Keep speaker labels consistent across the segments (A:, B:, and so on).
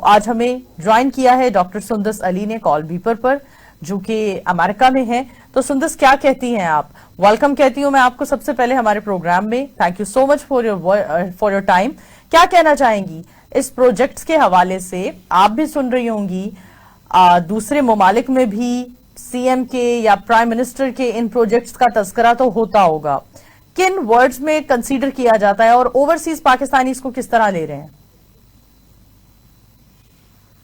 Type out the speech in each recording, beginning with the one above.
A: آج ہمیں جوائن کیا ہے ڈاکٹر سندس علی نے کال بیپر پر جو کہ امریکہ میں ہیں. تو سندس کیا کہتی ہیں آپ؟ ویلکم کہتی ہوں میں آپ کو سب سے پہلے ہمارے پروگرام میں. Thank you so much for your time. کیا کہنا چاہیں گی اس پروجیکٹس کے حوالے سے؟ آپ بھی سن رہی ہوں گی دوسرے ممالک میں بھی سی ایم کے یا پرائم منسٹر کے ان پروجیکٹس کا تذکرہ تو ہوتا ہوگا. کن ورڈز میں کنسیڈر کیا جاتا ہے اور اوورسیز پاکستانی اس کو کس طرح لے رہے ہیں؟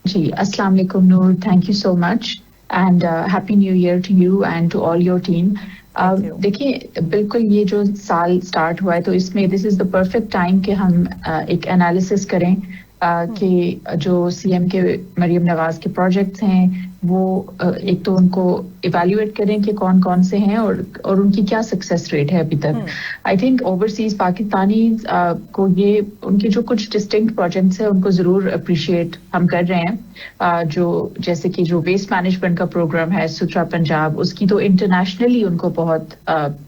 B: جی السلام علیکم Noor, thank you so much and happy new year to you and to all your team. دیکھیے بالکل یہ جو سال سٹارٹ ہوا ہے تو اس میں دس از دا پرفیکٹ ٹائم کہ ہم ایک انالیسس کریں کہ جو سی ایم کے مریم نواز کے پروجیکٹس ہیں وہ ایک تو ان کو ایویلیویٹ کریں کہ کون کون سے ہیں اور ان کی کیا سکسیس ریٹ ہے ابھی تک. آئی تھنک اوورسیز پاکستانی کو یہ ان کے جو کچھ ڈسٹنکٹ پروجیکٹس ہیں ان کو ضرور اپریشیٹ ہم کر رہے ہیں. جو جیسے کہ جو ویسٹ مینجمنٹ کا پروگرام ہے ستھرا پنجاب, اس کی تو انٹرنیشنلی ان کو بہت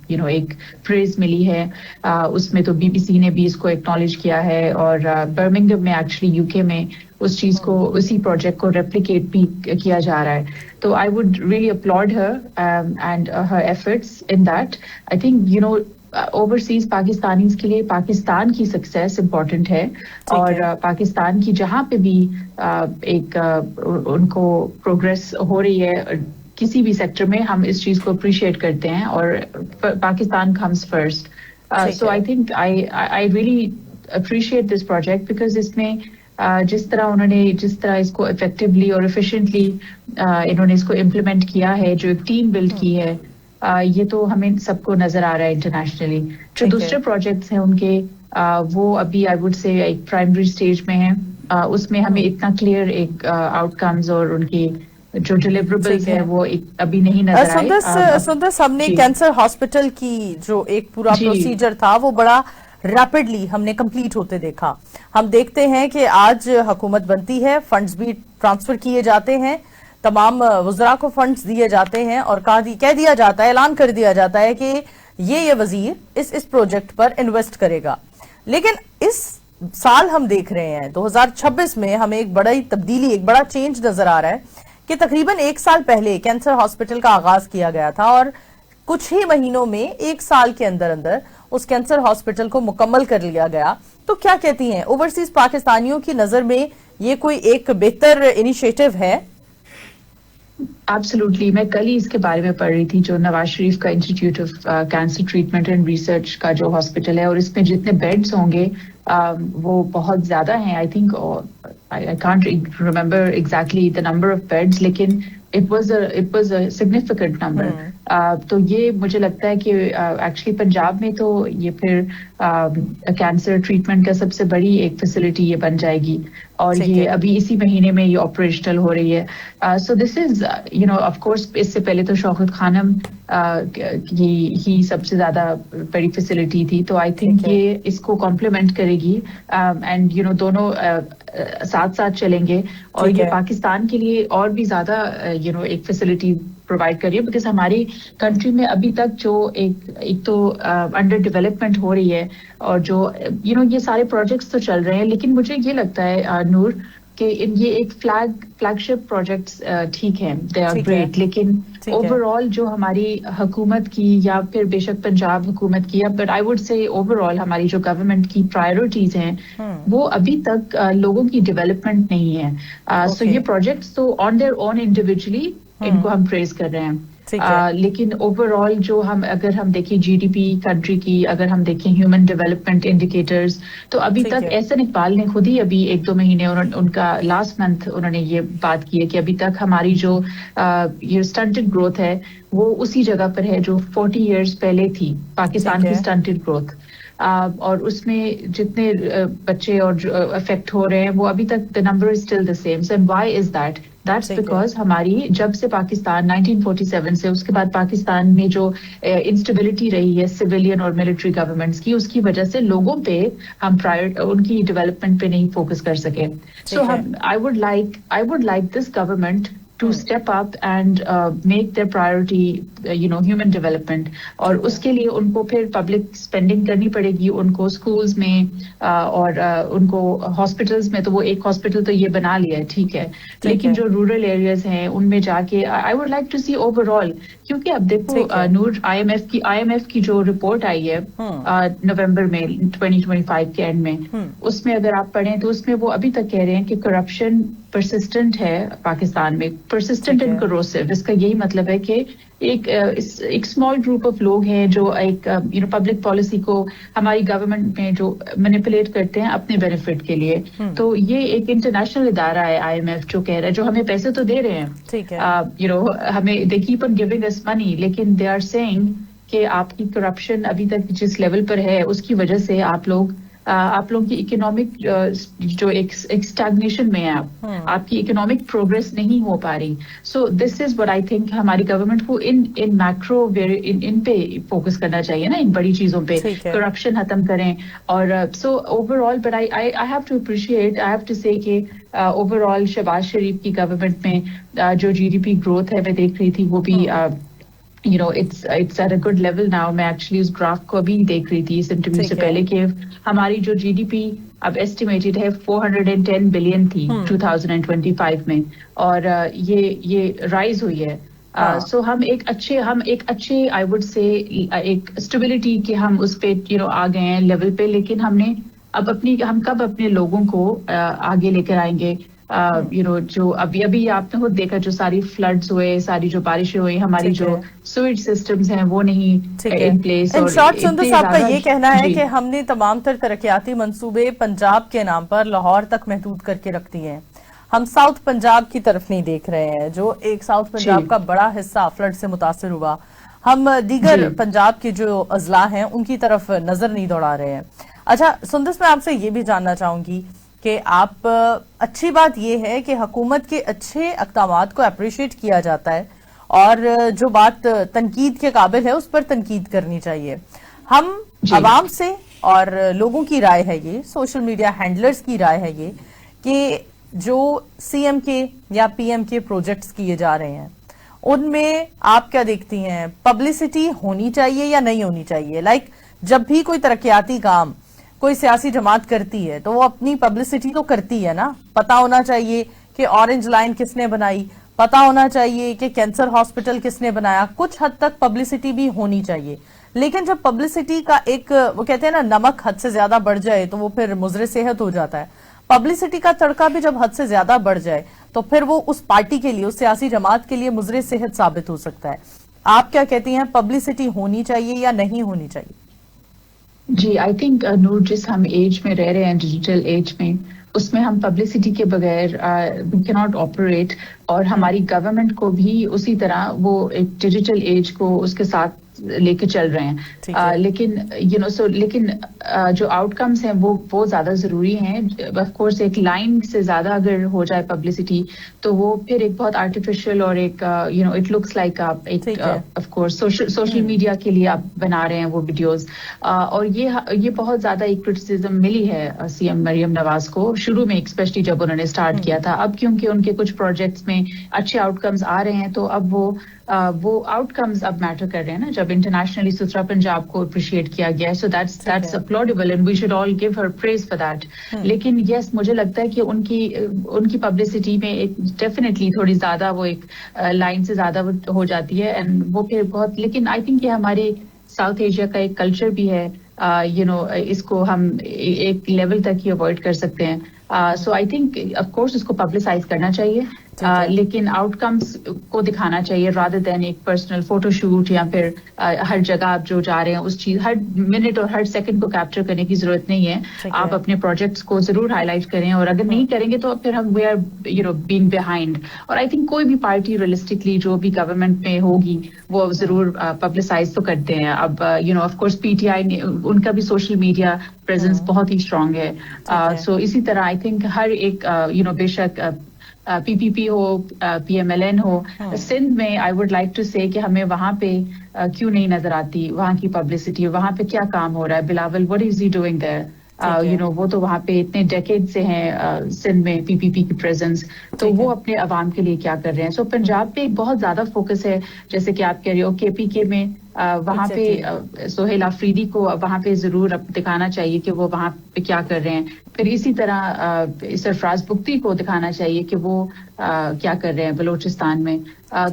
B: ایک پریز ملی ہے. اس میں تو بی بی سی نے بھی اس کو ایکنالج کیا ہے اور برمنگھم میں ایکچولی یو کے میں اس چیز کو اسی پروجیکٹ کو ریپلیکیٹ بھی کیا جا رہا ہے. تو I would really applaud her and her efforts in that. I think overseas Pakistanis کے لیے پاکستان کی سکسیس امپورٹنٹ ہے اور پاکستان کی جہاں پہ بھی ایک ان کو پروگرس ہو رہی ہے کسی بھی سیکٹر میں, ہم اس چیز کو اپریشیٹ کرتے ہیں اور Pakistan comes first. So I think I really appreciate this project because اس میں جس طرح اس کو افیکٹولی اور ایفیشینٹلی انہوں نے اس کو امپلیمنٹ کیا ہے, جو ایک ٹیم بلڈ کی ہے, یہ تو ہمیں سب کو نظر آ رہا ہے انٹرنیشنلی. جو دوسرے پروجیکٹس ہیں ان کے وہ ابھی آئی وڈ سے ایک پرائمری اسٹیج میں ہیں. اس میں ہمیں اتنا کلیئر ایک آؤٹ کمز اور ان کی جو ڈیلیوریبلز ہیں وہ ابھی نہیں نظر آئے.
A: سندس, ہم نے کینسر ہاسپٹل کی جو ایک پورا پروسیجر تھا وہ بڑا ریپڈلی ہم نے کمپلیٹ ہوتے دیکھا. ہم دیکھتے ہیں کہ آج حکومت بنتی ہے, فنڈز بھی ٹرانسفر کیے جاتے ہیں, تمام وزراء کو فنڈز دیے جاتے ہیں اور کہہ دیا جاتا ہے, اعلان کر دیا جاتا ہے کہ یہ وزیر اس پروجیکٹ پر انویسٹ کرے گا. لیکن اس سال ہم دیکھ رہے ہیں 2026 میں ہمیں ایک بڑی تبدیلی, ایک بڑا چینج نظر آ رہا ہے کہ تقریباً 1 سال پہلے کینسر ہاسپٹل کا آغاز کیا گیا تھا اور کچھ ہی مہینوں میں 1 سال کے اندر اس کینسر ہاسپٹل کو مکمل کر لیا گیا. تو کیا کہتی ہیں اوورسیز پاکستانیوں کی نظر میں یہ کوئی ایک بہتر انیشیٹو ہے؟
B: ایبسولوٹلی, میں کل ہی اس کے بارے میں پڑھ رہی تھی. جو نواز شریف کا institute of cancer treatment and research کا جو ہاسپٹل ہے اور اس میں جتنے بیڈز ہوں گے وہ بہت زیادہ ہیں. I think I can't remember exactly the number of beds, لیکن it was a significant number. تو یہ مجھے لگتا ہے کہ ایکچولی پنجاب میں تو یہ پھر کینسر ٹریٹمنٹ کا سب سے بڑی ایک فیسلٹی یہ بن جائے گی اور یہ ابھی اسی مہینے میں یہ آپریشنل ہو رہی ہے. سو دس از آف کورس اس سے پہلے تو شوکت خانم ہی سب سے زیادہ بڑی فیسلٹی تھی. تو آئی تھنک یہ اس کو کمپلیمنٹ کرے گی اینڈ دونوں ساتھ ساتھ چلیں گے اور یہ پاکستان کے لیے اور بھی زیادہ ایک فیسلٹی پرووائڈ کریے بیکاز ہماری کنٹری میں ابھی تک جو ایک تو انڈر ڈیولپمنٹ ہو رہی ہے اور جو یہ سارے پروجیکٹس تو چل رہے ہیں, لیکن مجھے یہ لگتا ہے نور کہ یہ ایک فلیگ شپ پروجیکٹس ٹھیک ہیں, دے آر گریٹ, لیکن اوور آل جو ہماری حکومت کی یا پھر بے شک پنجاب حکومت کی, but I would say over all ہماری جو گورنمنٹ کی پرائرٹیز ہیں وہ ابھی تک لوگوں کی ڈیولپمنٹ نہیں ہے. سو یہ پروجیکٹس تو آن دیئر اون انڈیویجلی ان کو ہم پریز کر رہے ہیں, لیکن اوور آل جو اگر ہم دیکھیں جی ڈی پی کنٹری کی, اگر ہم دیکھیں ہیومن ڈیولپمنٹ انڈیکیٹرز, تو ابھی تک احسن اقبال نے خود ہی ابھی 1-2 مہینے ان کا لاسٹ منتھ انہوں نے یہ بات کی ہے کہ ابھی تک ہماری جو یہ اسٹنٹڈ گروتھ ہے وہ اسی جگہ پر ہے جو 40 ایئرز پہلے تھی پاکستان کی اسٹنٹڈ گروتھ. اور اس میں جتنے بچے اور افیکٹ ہو رہے ہیں وہ ابھی تک the number is still the same. So why is that? That's because ہماری جب سے پاکستان 1947 سے اس کے بعد پاکستان میں جو انسٹیبلٹی رہی ہے سویلین اور ملٹری گورنمنٹس کی, اس کی وجہ سے لوگوں پہ ہم ان کی ڈیولپمنٹ پہ نہیں فوکس کر سکے. سو I would like this government to step up and make their priority human development. اور اس کے لیے ان کو پھر پبلک اسپینڈنگ کرنی پڑے گی ان کو اسکولز میں اور ان کو ہاسپٹلس میں. تو وہ ایک ہاسپٹل تو یہ بنا لیا ہے ٹھیک ہے, لیکن جو رورل ایریاز ہیں ان میں جا کے I would like to see over all, کیونکہ اب دیکھو نور آئی ایم ایف کی جو رپورٹ آئی ہے نومبر میں 2025 کے اینڈ میں, اس میں اگر آپ پڑھیں تو اس میں وہ ابھی تک کہہ رہے ہیں کہ کرپشن پرسسٹنٹ ہے پاکستان میں, پرسسٹنٹ اینڈ کروسو. جس کا یہی مطلب ہے کہ ایک اسمال گروپ آف لوگ ہیں جو ایک پبلک پالیسی کو ہماری گورنمنٹ میں جو مینیپولیٹ کرتے ہیں اپنے بینیفٹ کے لیے. تو یہ ایک انٹرنیشنل ادارہ ہے آئی ایم ایف جو کہہ رہا ہے, جو ہمیں پیسے تو دے رہے ہیں, ہمیں دے کیپ آن گیونگ اس منی, لیکن دے آر سیئنگ کہ آپ کی کرپشن ابھی تک جس لیول پر ہے اس کی وجہ سے آپ لوگوں کی اکنامک جو ایک اسٹیگنیشن میں ہے, آپ کی اکنامک پروگرس نہیں ہو پا رہی. سو دس از وٹ آئی تھنک ہماری گورنمنٹ کو ان میکرو ان پہ فوکس کرنا چاہیے نا, ان بڑی چیزوں پہ, کرپشن ختم کریں. اور so overall but I have to appreciate, I have to say کہ اوور آل شہباز شریف کی گورنمنٹ میں جو جی ڈی پی گروتھ ہے میں دیکھ رہی تھی وہ بھی it's at a good level now. میں ایکچولی اس گراف کو ابھی دیکھ رہی تھی اس انٹرویو سے پہلے کہ ہماری جو جی ڈی پی اب ایسٹیمیٹڈ ہے 410 بلین تھی 2025 میں, اور یہ رائز ہوئی ہے. سو ہم ایک اچھے آئی وڈ سے ایک اسٹیبلٹی کہ ہم اس پہ آ گئے ہیں لیول پہ, لیکن ہم کب اپنے لوگوں کو آگے لے کر آئیں گے. جو ابھی آپ نے خود دیکھا جو ساری فلڈز ہوئے, ساری جو بارشیں ہوئی, ہماری جو سویج سسٹمز ہیں وہ نہیں ان پلیس.
A: ان شارٹ سندس صاحب کا یہ کہنا ہے کہ ہم نے تمام تر ترقیاتی منصوبے پنجاب کے نام پر لاہور تک محدود کر کے رکھ دیے ہیں, ہم ساؤتھ پنجاب کی طرف نہیں دیکھ رہے ہیں, جو ایک ساؤتھ پنجاب کا بڑا حصہ فلڈ سے متاثر ہوا. ہم دیگر پنجاب کے جو اضلاع ہیں ان کی طرف نظر نہیں دوڑا رہے ہیں. اچھا سندس, میں آپ سے یہ بھی جاننا چاہوں گی کہ آپ, اچھی بات یہ ہے کہ حکومت کے اچھے اقدامات کو اپریشیٹ کیا جاتا ہے اور جو بات تنقید کے قابل ہے اس پر تنقید کرنی چاہیے. ہم عوام سے اور لوگوں کی رائے ہے, یہ سوشل میڈیا ہینڈلرز کی رائے ہے یہ, کہ جو سی ایم کے یا پی ایم کے پروجیکٹس کیے جا رہے ہیں ان میں آپ کیا دیکھتی ہیں, پبلسٹی ہونی چاہیے یا نہیں ہونی چاہیے؟ لائک جب بھی کوئی ترقیاتی کام کوئی سیاسی جماعت کرتی ہے تو وہ اپنی پبلسٹی تو کرتی ہے نا, پتا ہونا چاہیے کہ اورنج لائن کس نے بنائی, پتا ہونا چاہیے کہ کینسر ہاسپٹل کس نے بنایا, کچھ حد تک پبلسٹی بھی ہونی چاہیے. لیکن جب پبلسٹی کا ایک وہ کہتے ہیں نا نمک حد سے زیادہ بڑھ جائے تو وہ پھر مضر صحت ہو جاتا ہے. پبلسٹی کا تڑکا بھی جب حد سے زیادہ بڑھ جائے تو پھر وہ اس پارٹی کے لیے, اس سیاسی جماعت کے لیے مضر صحت ثابت ہو سکتا ہے. آپ کیا کہتی ہیں, پبلسٹی ہونی چاہیے یا نہیں ہونی چاہیے؟
B: جی آئی تھنک نور, جس ہم ایج میں رہ رہے ہیں ڈیجیٹل ایج میں, اس میں ہم پبلسٹی کے بغیر وی کی ناٹ آپریٹ, اور ہماری گورنمنٹ کو بھی اسی طرح وہ ایک ڈیجیٹل ایج کو اس کے ساتھ لے کے چل رہے ہیں. لیکن لیکن جو آؤٹ کمس ہیں وہ زیادہ ضروری ہیں. آف کورس ایک لائن سے زیادہ اگر ہو جائے پبلسٹی تو وہ پھر ایک بہت آرٹیفیشل اور ایک it looks like of course social media کے لیے آپ بنا رہے ہیں وہ ویڈیوز. اور یہ بہت زیادہ ایک کرٹیسزم ملی ہے سی ایم مریم نواز کو شروع میں, اسپیشلی جب انہوں نے اسٹارٹ کیا تھا. اب کیونکہ ان کے کچھ پروجیکٹس میں اچھے آؤٹ کمز آ رہے ہیں تو اب وہ آؤٹ کمز اب میٹر کر رہے ہیں نا, جب انٹرنیشنلی سترا پنجاب کو اپریشیٹ کیا گیا ہے. So that's applaudable and we should all give her praise for that. لیکن یس, مجھے لگتا ہے کہ ان کی پبلسٹی میں ایک ڈیفینیٹلی تھوڑی زیادہ وہ ایک لائن سے زیادہ ہو جاتی ہے, اینڈ وہ پھر بہت. لیکن آئی تھنک یہ ہمارے ساؤتھ ایشیا کا ایک کلچر بھی ہے, اس کو ہم ایک لیول تک ہی اوائڈ کر سکتے ہیں. سو آئی تھنک آف کورس اس کو پبلسائز کرنا چاہیے, لیکن آؤٹ کمس کو دکھانا چاہیے رادر دین ایک پرسنل فوٹو شوٹ, یا پھر ہر جگہ آپ جو جا رہے ہیں اس چیز ہر منٹ اور ہر سیکنڈ کو کیپچر کرنے کی ضرورت نہیں ہے. آپ اپنے پروجیکٹس کو ضرور ہائی لائٹ کریں, اور اگر نہیں کریں گے تو پھر ہم وی آر بینگ بہائنڈ. اور آئی تھنک کوئی بھی پارٹی ریئلسٹکلی جو بھی گورنمنٹ میں ہوگی وہ ضرور پبلسائز تو کرتے ہیں. اب of course P T I ان کا بھی سوشل میڈیا پریزنس بہت ہی اسٹرانگ ہے. سو اسی طرح آئی تھنک ہر ایک بے شک پی پی پی ہو, پی ایم ایل این ہو, سندھ میں آئی ووڈ لائک ٹو سے کہ ہمیں وہاں پہ کیوں نہیں نظر آتی وہاں کی پبلسٹی, وہاں پہ کیا کام ہو رہا ہے. Bilawal, what is he doing there? وہ تو وہاں پہ اتنے ڈیکیڈ سے ہیں سندھ میں پی پی پی کی پریزنس, تو وہ اپنے عوام کے لیے کیا کر رہے ہیں. سو پنجاب پہ ایک بہت زیادہ فوکس ہے, جیسے کہ آپ کہہ رہے ہو کے پی کے میں وہاں پہ سہیل آفریدی کو وہاں پہ ضرور دکھانا چاہیے کہ وہ وہاں پہ کیا کر رہے ہیں. پھر اسی طرح سرفراز بگٹی کو دکھانا چاہیے کہ وہ کیا کر رہے ہیں بلوچستان میں.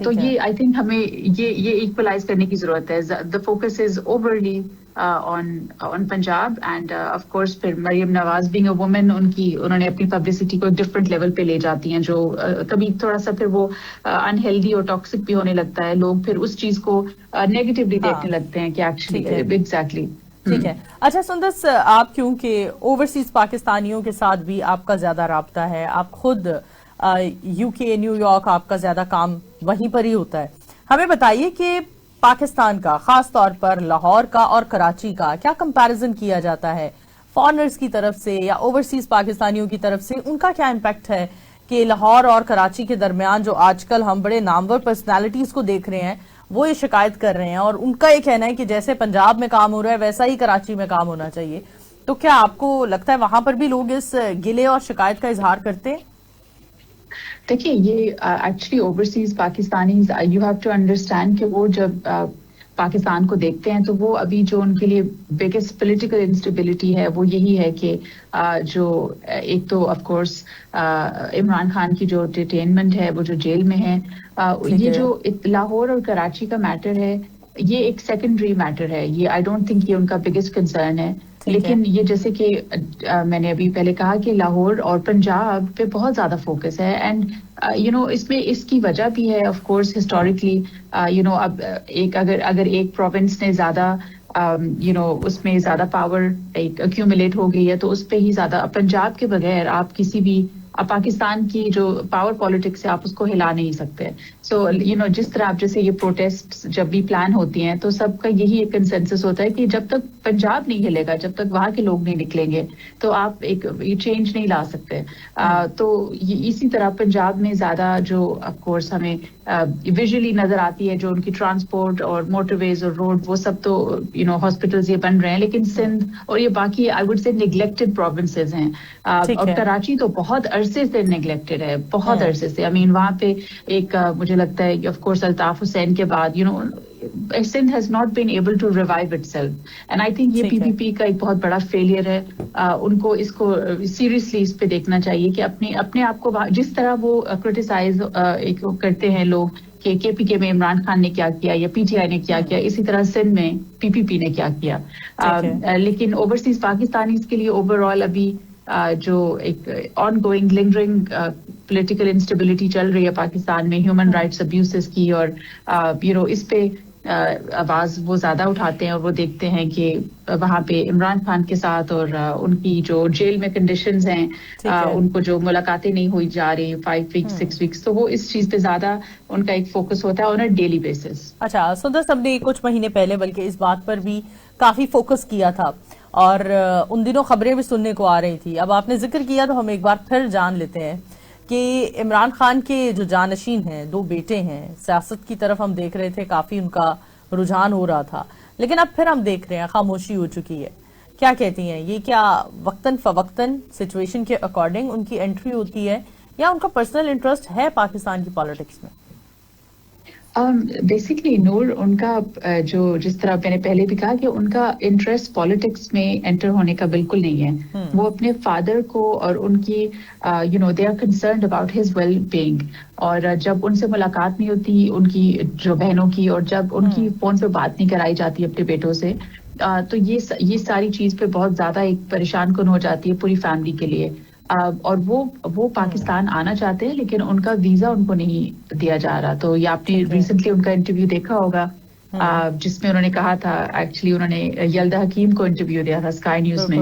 B: تو یہ آئی تھنک ہمیں یہ ایکولائز کرنے کی ضرورت ہے. The focus is overly on Punjab, and of course پھر Maryam Nawaz being a woman انہوں نے اپنی پبلسٹی کو ایک ڈفرنٹ لیول پہ لے جاتی ہیں, جو کبھی تھوڑا سا پھر وہ انہیلدی اور ٹاکسک بھی ہونے لگتا ہے. لوگ پھر اس چیز کو نیگیٹولی دیکھنے لگتے ہیں کہ ایکچولی ایگزیکٹلی.
A: ٹھیک ہے. اچھا سندس, آپ کیونکہ اوورسیز پاکستانیوں کے ساتھ بھی آپ کا زیادہ رابطہ ہے, آپ خود یو کے نیو یارک آپ کا زیادہ کام وہیں پر ہی ہوتا ہے, ہمیں بتائیے کہ پاکستان کا, خاص طور پر لاہور کا اور کراچی کا کیا کمپیریزن کیا جاتا ہے فارنرز کی طرف سے یا اوورسیز پاکستانیوں کی طرف سے, ان کا کیا امپیکٹ ہے کہ لاہور اور کراچی کے درمیان جو آج کل ہم بڑے نامور پرسنالٹیز کو دیکھ رہے ہیں وہ یہ شکایت کر رہے ہیں, اور ان کا یہ کہنا ہے کہ جیسے پنجاب میں کام ہو رہا ہے ویسا ہی کراچی میں کام ہونا چاہیے. تو کیا آپ کو لگتا ہے وہاں پر بھی لوگ اس گلے اور شکایت کا اظہار کرتے ہیں؟
B: دیکھیے یہ actually overseas Pakistanis you have to understand کہ وہ جب پاکستان کو دیکھتے ہیں تو وہ ابھی جو ان کے لیے بگیسٹ پولیٹیکل انسٹیبلٹی ہے وہ یہی ہے کہ جو ایک تو آف کورس عمران خان کی جو ڈیٹینمنٹ ہے وہ جو جیل میں ہے, یہ جو لاہور اور کراچی کا میٹر ہے یہ ایک سیکنڈری میٹر ہے. یہ آئی ڈونٹ تھنک یہ ان کا بگیسٹ کنسرن ہے. لیکن یہ جیسے کہ میں نے ابھی پہلے کہا کہ لاہور اور پنجاب پہ بہت زیادہ فوکس ہے, اینڈ اس میں اس کی وجہ بھی ہے آف کورس ہسٹوریکلی. اب اگر ایک پروونس نے زیادہ اس میں زیادہ پاور ایک ایکومولیٹ ہو گئی ہے تو اس پہ ہی زیادہ, پنجاب کے بغیر آپ کسی بھی پاکستان کی جو پاور پالیٹکس ہے آپ اس کو ہلا نہیں سکتے. سو جس طرح آپ جیسے یہ پروٹیسٹ جب بھی پلان ہوتی ہیں تو سب کا یہی ایک کنسنسس ہوتا ہے کہ جب تک پنجاب نہیں ہلے گا, جب تک وہاں کے لوگ نہیں نکلیں گے تو آپ ایک چینج نہیں لا سکتے. تو اسی طرح پنجاب میں زیادہ جو آف کورس ہمیں ویژولی نظر آتی ہے جو ان کی ٹرانسپورٹ اور موٹر ویز اور روڈ وہ سب تو ہاسپٹلز یہ بن رہے ہیں, لیکن سندھ اور یہ باقی I would say neglected provinces ہیں. اور کراچی تو بہت عرصے سے نیگلیکٹڈ ہے, بہت عرصے سے. وہاں پہ ایک مجھے لگتا ہے کہ آف کورس الطاف حسین کے بعد Sindh has not been able to revive itself, and I think یہ پی پی پی کا ایک بہت بڑا فیلئر ہے. ان کو اس کو سیریسلی اس پہ دیکھنا چاہیے کہ اپنے آپ کو جس طرح وہ کرٹیسائز کرتے ہیں لوگ کہ کے پی کے میں عمران خان نے کیا کیا یا پی ٹی آئی نے کیا کیا, اسی طرح سندھ میں پی پی پی نے کیا کیا. لیکن اوورسیز پاکستانیز کے لیے اوور آل ابھی جو ایک on going lingering political instability چل رہی ہے پاکستان میں, ہیومن رائٹس ابیوسز کی, اور اس پہ آواز وہ زیادہ اٹھاتے ہیں اور وہ دیکھتے ہیں کہ وہاں پہ عمران خان کے ساتھ اور ان کی جو جیل میں کنڈیشنز ہیں, ان کو جو ملاقاتیں نہیں ہوئی جا رہی 5 weeks 6 weeks, تو وہ اس چیز پہ زیادہ ان کا ایک فوکس ہوتا ہے آن اے ڈیلی بیسس.
A: اچھا سندس, ہم نے کچھ مہینے پہلے بلکہ اس بات پر بھی کافی فوکس کیا تھا اور ان دنوں خبریں بھی سننے کو آ رہی تھی. اب آپ نے ذکر کیا تو ہم ایک بار پھر جان لیتے ہیں کہ عمران خان کے جو جانشین ہیں, 2 بیٹے ہیں, سیاست کی طرف ہم دیکھ رہے تھے کافی ان کا رجحان ہو رہا تھا, لیکن اب پھر ہم دیکھ رہے ہیں خاموشی ہو چکی ہے. کیا کہتی ہیں, یہ کیا وقتاً فوقتاً سچویشن کے اکارڈنگ ان کی انٹری ہوتی ہے یا ان کا پرسنل انٹرسٹ ہے پاکستان کی پالیٹکس میں؟
B: بیسکلی نور, ان کا جو جس طرح میں نے پہلے بھی کہا کہ ان کا انٹرسٹ پالیٹکس میں انٹر ہونے کا بالکل نہیں ہے. وہ اپنے فادر کو اور ان کی they are concerned about his well being, اور جب ان سے ملاقات نہیں ہوتی ان کی جو بہنوں کی, اور جب ان کی فون پہ بات نہیں کرائی جاتی اپنے بیٹوں سے, تو یہ ساری چیز پہ بہت زیادہ ایک پریشان کن ہو جاتی ہے پوری فیملی کے لیے. اور وہ پاکستان آنا چاہتے ہیں لیکن ان کا ویزا ان کو نہیں دیا جا رہا. تو یہ آپ نے ریسنٹلی ان کا انٹرویو دیکھا ہوگا جس میں انہوں نے کہا تھا, ایکچولی انہوں نے یلدا حکیم کو انٹرویو دیا تھا اسکائی نیوز میں,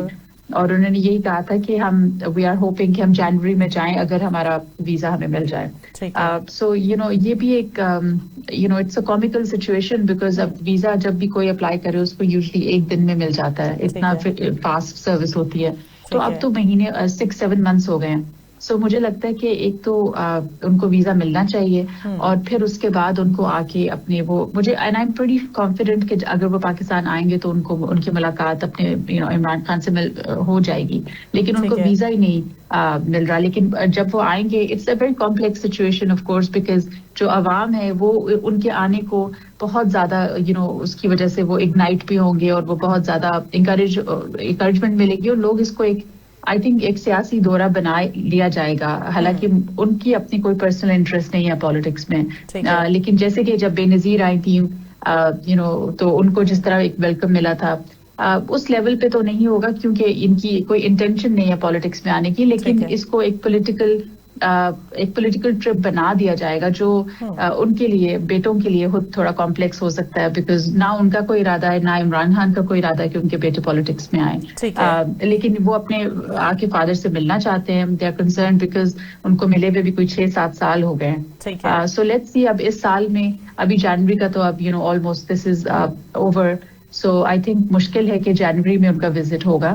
B: اور انہوں نے یہی کہا تھا کہ وی آر ہوپنگ کہ ہم جنوری میں جائیں اگر ہمارا ویزا ہمیں مل جائے. سو یہ بھی ایک اٹس اے کامیکل سچویشن, بیکاز اب ویزا جب بھی کوئی اپلائی کرے اس کو یوزلی 1 دن میں مل جاتا ہے, اتنا فاسٹ سروس ہوتی ہے. تو اب تو مہینے 6-7 months ہو گئے ہیں. سو مجھے لگتا ہے کہ ایک تو ان کو ویزا ملنا چاہیے اور پھر اس کے بعد ان کو آ کے اپنے وہ مجھے and I am pretty confident کہ اگر وہ پاکستان آئیں گے تو ان کو ان کی ملاقات اپنے عمران خان سے ہو جائے گی، لیکن ان کو ویزا ہی نہیں مل رہا. لیکن جب وہ آئیں گے it's a very complex situation of course, because جو عوام ہے وہ ان کے آنے کو بہت زیادہ اس کی وجہ سے وہ اگنائٹ بھی ہوں گے اور وہ بہت زیادہ انکریجمنٹ ملے گی، اور لوگ اس کو آئی تھنک ایک سیاسی دورہ بنا لیا جائے گا. حالانکہ ان کی اپنی کوئی پرسنل انٹرسٹ نہیں ہے پالیٹکس میں، لیکن جیسے کہ جب بے نظیر آئی تھی تو ان کو جس طرح ایک ویلکم ملا تھا اس لیول پہ تو نہیں ہوگا کیونکہ ان کی کوئی انٹینشن نہیں ہے پالیٹکس میں آنے کی، لیکن اس کو ایک پولیٹیکل ٹرپ بنا دیا جائے گا جو ان کے لیے بیٹوں کے لیے خود تھوڑا کمپلیکس ہو سکتا ہے، بیکاز نہ ان کا کوئی ارادہ ہے نہ عمران خان کا کوئی ارادہ ہے کہ ان کے بیٹے پالیٹکس میں آئیں، لیکن وہ اپنے آ کے فادر سے ملنا چاہتے ہیں. دے آر کنسرن بیکاز ان کو ملے ہوئے بھی کوئی 6-7 سال ہو گئے ہیں. سو لیٹس سی اب اس سال میں ابھی جنوری کا تو اب almost this is over, so I think مشکل ہے کہ جنوری میں ان کا وزٹ ہوگا.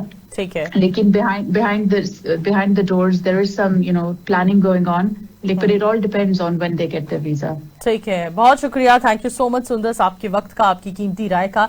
B: لیکن behind the doors there is some planning going on, but it all depends on when they get their visa.
A: ٹھیک ہے، بہت شکریہ، تھینک یو سو مچ سندس، آپ کے وقت کا، آپ کی قیمتی رائے کا.